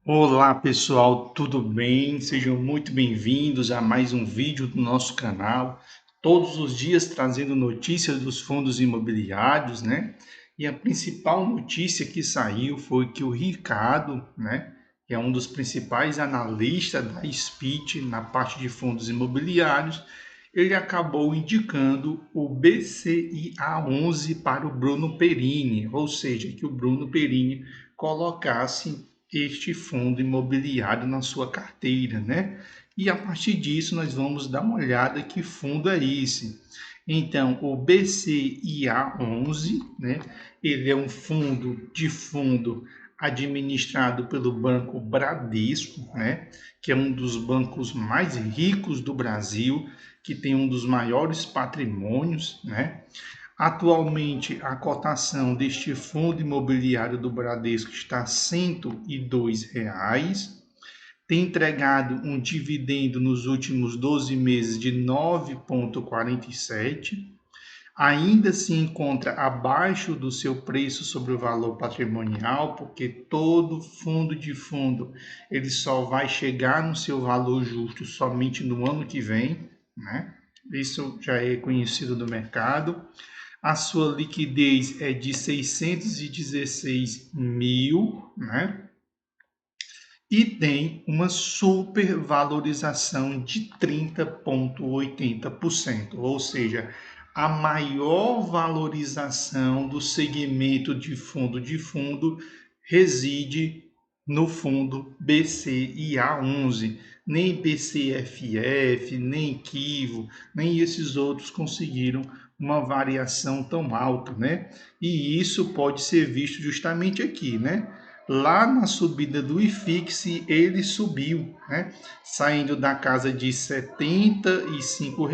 Olá pessoal, tudo bem? Sejam muito bem-vindos a mais um vídeo do nosso canal. Todos os dias trazendo notícias dos fundos imobiliários, né? E a principal notícia que saiu foi que o Ricardo, né, que é um dos principais analistas da SPIT na parte de fundos imobiliários, ele acabou indicando o BCIA11 para o Bruno Perini, ou seja, que o Bruno Perini colocasse este fundo imobiliário na sua carteira, né? E a partir disso nós vamos dar uma olhada que fundo é esse. Então, o BCIA11, né? Ele é um fundo administrado pelo Banco Bradesco, né? Que é um dos bancos mais ricos do Brasil, que tem um dos maiores patrimônios, né? Atualmente, a cotação deste fundo imobiliário do Bradesco está R$ 102. Tem entregado um dividendo nos últimos 12 meses de 9,47. Ainda se encontra abaixo do seu preço sobre o valor patrimonial, porque todo fundo ele só vai chegar no seu valor justo somente no ano que vem, né? Isso já é conhecido do mercado. A sua liquidez é de 616 mil, né? E tem uma supervalorização de 30,80%, ou seja, a maior valorização do segmento de fundo reside no fundo BCIA11. Nem BCFF, nem Kivo, nem esses outros conseguiram uma variação tão alta, né? E isso pode ser visto justamente aqui, né? Lá na subida do IFIX, ele subiu, né? Saindo da casa de R$ 75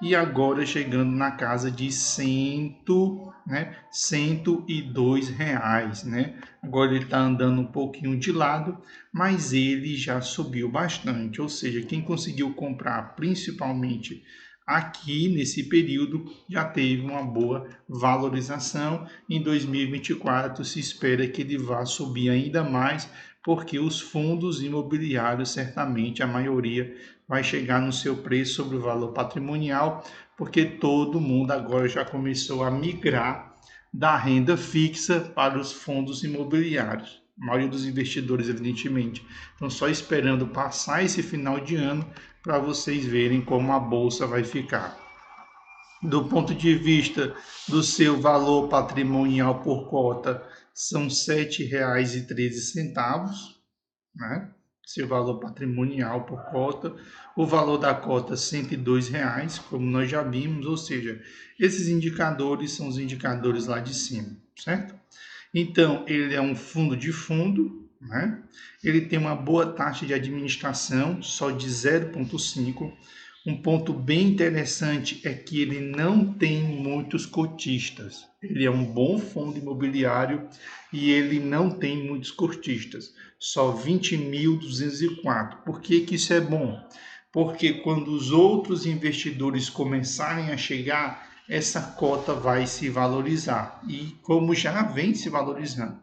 e agora chegando na casa de 102 reais, né? Agora ele está andando um pouquinho de lado, mas ele já subiu bastante. Ou seja, quem conseguiu comprar principalmente aqui nesse período já teve uma boa valorização. Em 2024 se espera que ele vá subir ainda mais, porque os fundos imobiliários, certamente a maioria vai chegar no seu preço sobre o valor patrimonial, porque todo mundo agora já começou a migrar da renda fixa para os fundos imobiliários. A maioria dos investidores, evidentemente, estão só esperando passar esse final de ano para vocês verem como a bolsa vai ficar. Do ponto de vista do seu valor patrimonial por cota, são R$ 7,13, né? Seu valor patrimonial por cota. O valor da cota, R$ 102, como nós já vimos, ou seja, esses indicadores são os indicadores lá de cima, certo? Então, ele é um fundo, né? Ele tem uma boa taxa de administração, só de 0,5. Um ponto bem interessante é que ele não tem muitos cotistas. Ele é um bom fundo imobiliário e ele não tem muitos cotistas, só 20.204. Por que que isso é bom? Porque quando os outros investidores começarem a chegar, essa cota vai se valorizar. E como já vem se valorizando.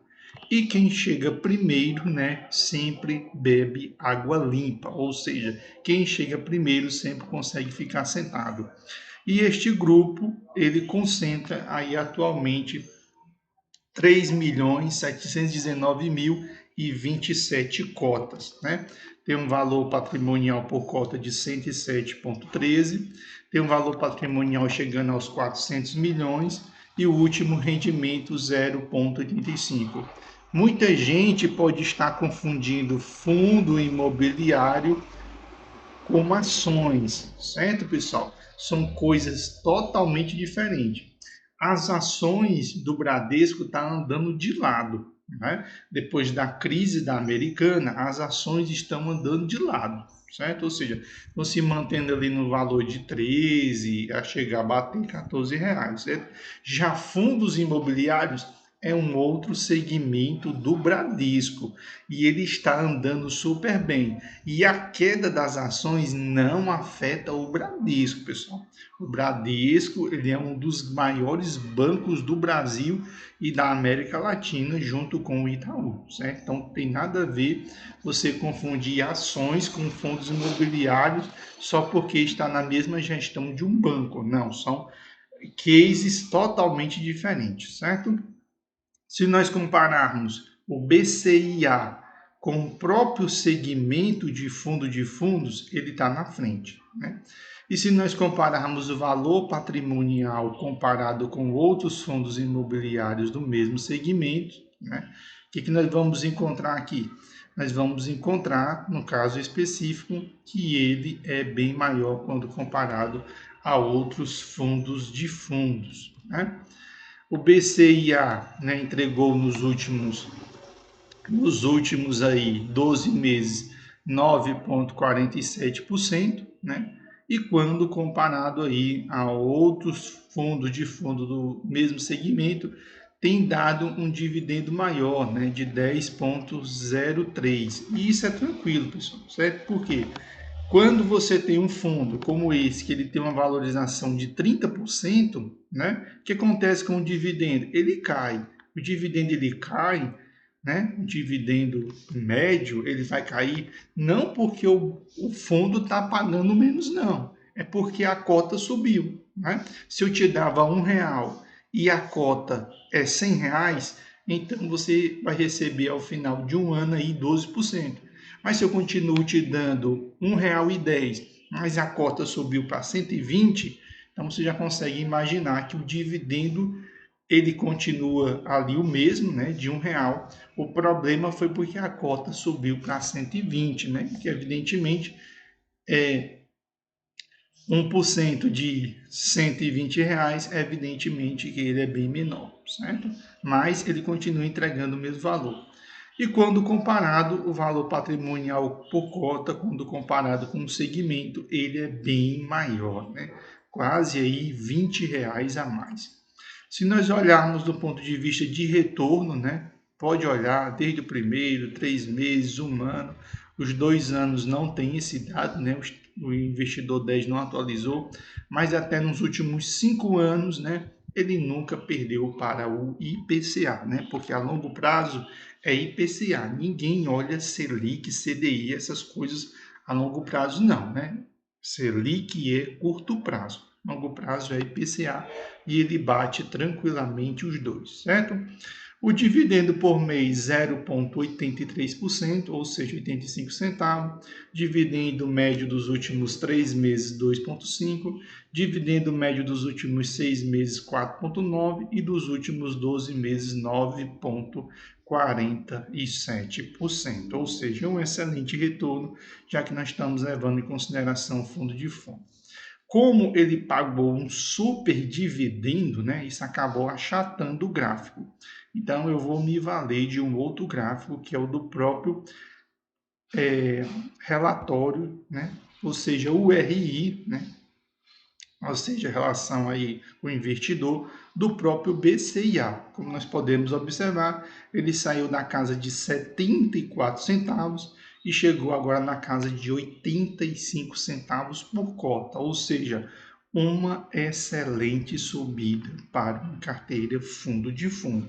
E quem chega primeiro, né, sempre bebe água limpa, ou seja, quem chega primeiro sempre consegue ficar sentado. E este grupo, ele concentra aí atualmente 3.719.027 cotas, né? Tem um valor patrimonial por cota de 107,13, tem um valor patrimonial chegando aos 400 milhões e o último rendimento 0,85. Muita gente pode estar confundindo fundo imobiliário com ações, certo, pessoal? São coisas totalmente diferentes. As ações do Bradesco estão andando de lado, né? Depois da crise da Americana, as ações estão andando de lado, certo? Ou seja, estão se mantendo ali no valor de 13 a chegar a bater R$ 14, certo? Já fundos imobiliários é um outro segmento do Bradesco e ele está andando super bem. E a queda das ações não afeta o Bradesco, pessoal. O Bradesco, ele é um dos maiores bancos do Brasil e da América Latina, junto com o Itaú, certo? Então, não tem nada a ver você confundir ações com fundos imobiliários só porque está na mesma gestão de um banco. Não, são cases totalmente diferentes, certo? Se nós compararmos o BCIA com o próprio segmento de fundos, ele está na frente, né? E se nós compararmos o valor patrimonial comparado com outros fundos imobiliários do mesmo segmento, né? O que nós vamos encontrar aqui? Nós vamos encontrar, no caso específico, que ele é bem maior quando comparado a outros fundos de fundos, né? O BCIA, né, entregou nos últimos aí 12 meses 9,47%, né? E quando comparado aí a outros fundos de fundo do mesmo segmento, tem dado um dividendo maior, né, de 10,03. E isso é tranquilo, pessoal, certo? Por quê? Quando você tem um fundo como esse, que ele tem uma valorização de 30%, né? O que acontece com o dividendo? Ele cai. O dividendo ele cai, né? O dividendo médio ele vai cair não porque o fundo está pagando menos, não. É porque a cota subiu, né? Se eu te dava R$ 1 e a cota é R$ 100, então você vai receber ao final de um ano aí 12%. Mas se eu continuo te dando R$ 1,10, mas a cota subiu para 120, então você já consegue imaginar que o dividendo ele continua ali o mesmo, né, de R$ 1. O problema foi porque a cota subiu para 120, né, que evidentemente é 1% de R$ 120, evidentemente que ele é bem menor, certo? Mas ele continua entregando o mesmo valor. E quando comparado, o valor patrimonial por cota, quando comparado com o segmento, ele é bem maior, né? Quase aí R$ 20 a mais. Se nós olharmos do ponto de vista de retorno, né? Pode olhar desde o primeiro, 3 meses, um ano. Os 2 anos não tem esse dado, né? O investidor 10 não atualizou, mas até nos últimos 5 anos, né? Ele nunca perdeu para o IPCA, né? Porque a longo prazo é IPCA. Ninguém olha Selic, CDI, essas coisas a longo prazo, não, né? Selic é curto prazo. Longo prazo é IPCA e ele bate tranquilamente os dois, certo? O dividendo por mês 0,83%, ou seja, 85 centavos. Dividendo médio dos últimos 3 meses 2,5%. Dividendo médio dos últimos 6 meses 4,9% e dos últimos 12 meses 9,47%. Ou seja, um excelente retorno, já que nós estamos levando em consideração o fundo de fundo. Como ele pagou um super dividendo, né, isso acabou achatando o gráfico. Então, eu vou me valer de um outro gráfico, que é o do próprio relatório, né, ou seja, o RI, né, ou seja, a relação aí com o investidor do próprio BCIA. Como nós podemos observar, ele saiu da casa de 74 centavos e chegou agora na casa de 85 centavos por cota, ou seja, uma excelente subida para uma carteira fundo de fundo.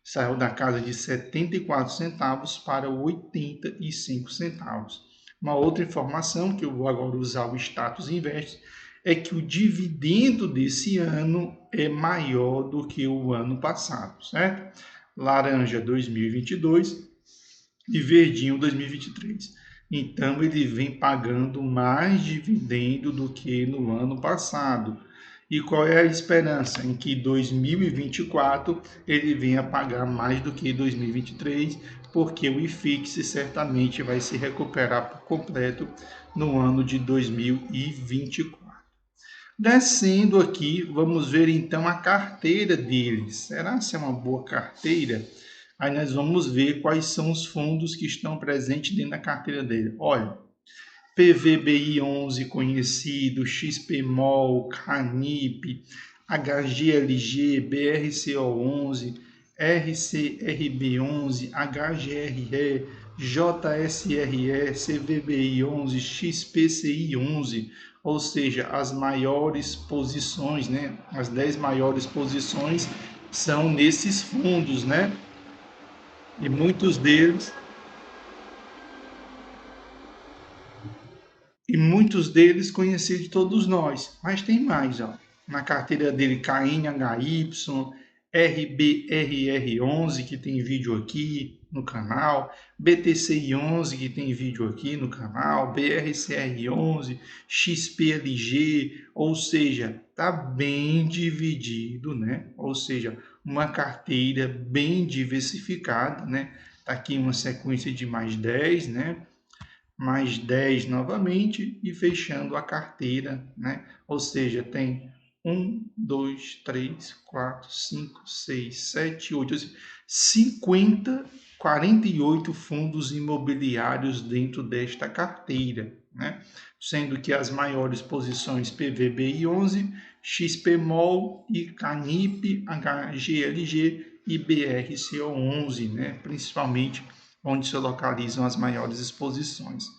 Saiu da casa de 74 centavos para 85 centavos. Uma outra informação que eu vou agora usar o status invest é que o dividendo desse ano é maior do que o ano passado, certo? Laranja 2022 e verdinho 2023. Então ele vem pagando mais dividendo do que no ano passado. E qual é a esperança? Em que 2024 ele venha pagar mais do que 2023, porque o IFIX certamente vai se recuperar por completo no ano de 2024. Descendo aqui, vamos ver então a carteira deles. Será que é uma boa carteira? Aí nós vamos ver quais são os fundos que estão presentes dentro da carteira dele. Olha, PVBI 11 conhecido, XPMOL, Canip, HGLG, BRCO 11, RCRB11, HGRE, JSRE, CVBI11, XPCI11, ou seja, as maiores posições, né? As 10 maiores posições são nesses fundos, né? E muitos deles conhecidos de todos nós, mas tem mais, ó. Na carteira dele, KNHY, RBRR11, que tem vídeo aqui no canal, BTCI11, que tem vídeo aqui no canal, BRCR11, XPLG, ou seja, tá bem dividido, né? Ou seja, uma carteira bem diversificada, né? Tá aqui uma sequência de mais 10, né? Mais 10 novamente e fechando a carteira, né? Ou seja, tem 1, 2, 3, 4, 5, 6, 7, 8, 50, 48 fundos imobiliários dentro desta carteira, né? Sendo que as maiores posições PVBI 11, XPMOL e CANIP, HGLG e BRCO 11, né? Principalmente onde se localizam as maiores exposições.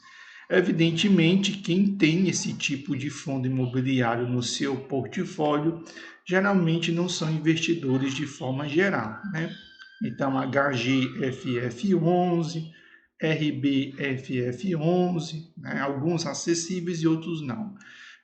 Evidentemente, quem tem esse tipo de fundo imobiliário no seu portfólio geralmente não são investidores de forma geral, né? Então, HGFF11, RBFF11, né? Alguns acessíveis e outros não.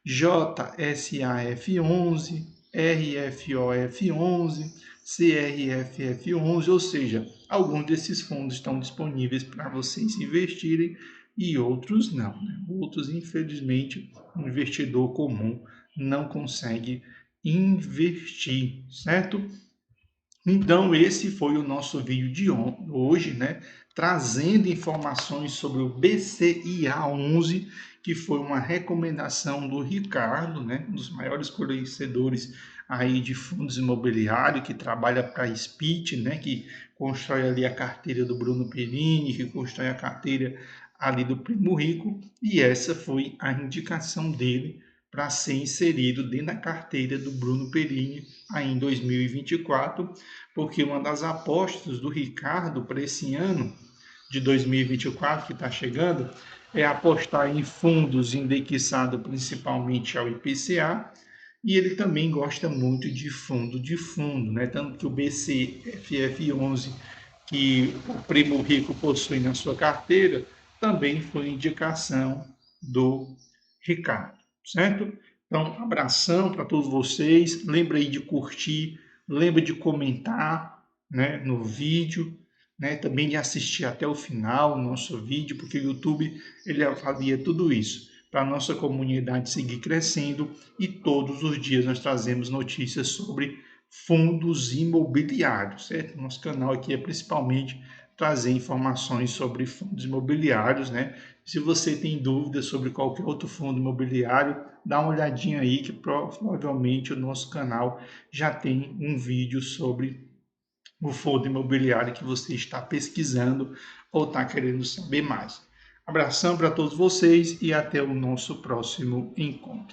JSAF11, RFOF11, CRFF11, ou seja, alguns desses fundos estão disponíveis para vocês investirem e outros não, né? Outros, infelizmente, o investidor comum não consegue investir, certo? Então, esse foi o nosso vídeo de hoje, né? Trazendo informações sobre o BCIA11, que foi uma recomendação do Ricardo, né? Um dos maiores conhecedores aí de fundos imobiliários, que trabalha para a SPIT, né? Que constrói ali a carteira do Bruno Perini, que constrói a carteira ali do Primo Rico, e essa foi a indicação dele para ser inserido dentro da carteira do Bruno Perini aí em 2024, porque uma das apostas do Ricardo para esse ano de 2024 que está chegando é apostar em fundos indexados principalmente ao IPCA, e ele também gosta muito de fundo, né? Tanto que o BCFF11 que o Primo Rico possui na sua carteira também foi indicação do Ricardo, certo? Então, abração para todos vocês. Lembra aí de curtir, lembra de comentar, né, no vídeo, né? Também de assistir até o final o nosso vídeo, porque o YouTube ele avalia tudo isso para a nossa comunidade seguir crescendo e todos os dias nós trazemos notícias sobre fundos imobiliários, certo? Nosso canal aqui é principalmente trazer informações sobre fundos imobiliários, né? Se você tem dúvidas sobre qualquer outro fundo imobiliário, dá uma olhadinha aí que provavelmente o nosso canal já tem um vídeo sobre o fundo imobiliário que você está pesquisando ou está querendo saber mais. Abração para todos vocês e até o nosso próximo encontro.